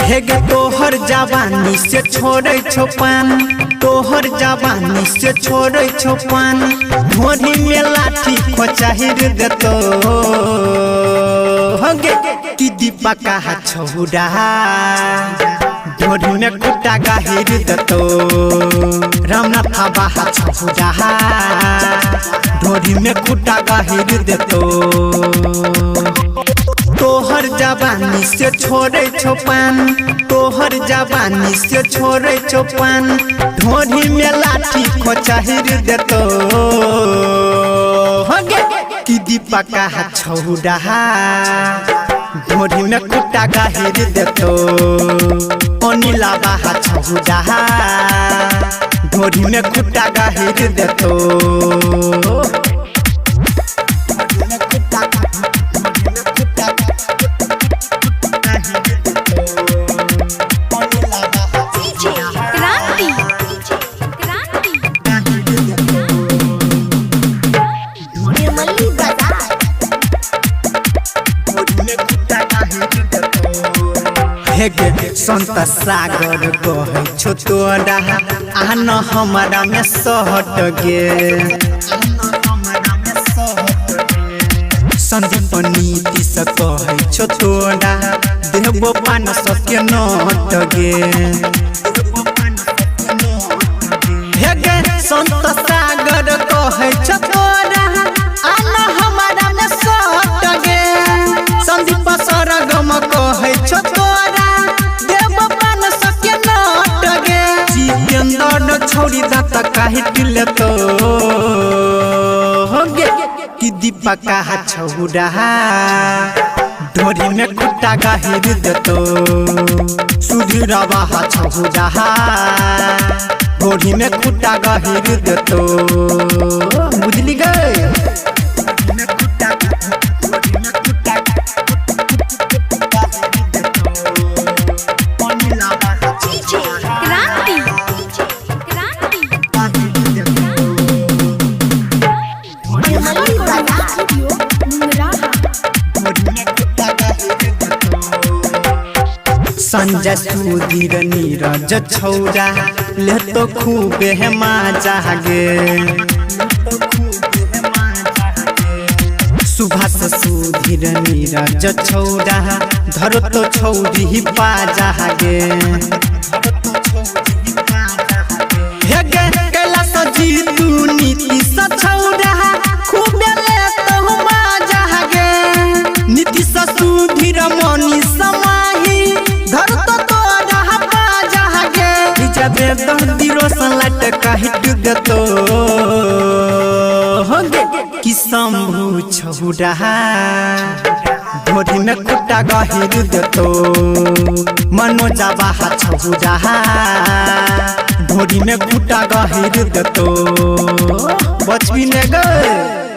हेगे तोहर जवानी से छोड़े छुपान, तोहर जवानी से छोड़े छुपान, भोरी में लाठी खोचाहिर देतो होगे कि दीपा कहा छौड़ा भोरी में कुटा गाहिर देतो रामनाथ बाहा छौड़ा भोरी में कुटा गाहिर देतो। तोहर जवानी से छोड़े छुपान, तोहर जवानी से छोड़े छुपान, ढोरी में लाठी खोचाहिर देतो होगे कि दीपा कहा छौड़ा ढोरी में कुटा गाहिर देतो अनिला बाहा छौड़ा ढोरी में कुटा गाहिर देतो। हेगे संत सागर कहे छो तोरा आन हमारा में सहट गे संदीप नीति से कहे छो तोरा देव पान सके नट गे हेगे संत सागर कहे छो तोरा आन हमारा में सहट गे संदीप सरगम कहे छो छोड़ी दाता काहे टिले तो होगे कि दीपा कहा छौड़ा ढोरी में कुटा गाहिर देतो सुधीर बाहा छौड़ा ढोरी में कुटा गाहिर देतो बुझली गए। संजय सुधीर नीरज छौड़ा ले तो खूबे है माजा गे सुभाष सुधीर नीरज छौड़ा धरो तो छौड़ी ही पाजा गे हेगे कैलाश जीतू नीति स छौड़ा खूबे ले तो माजा गे नीति स सुधीर मनी समाही घर तो तोरा बाजा गे जबे दर्दी रोशन लाट काहिट देतो होगे कि शंभू छौड़ा ढोरी में कुटा गाहिर देतो मनोजा बाहा छौड़ा ढोरी में कुटा गाहिर देतो बचबी ने गए।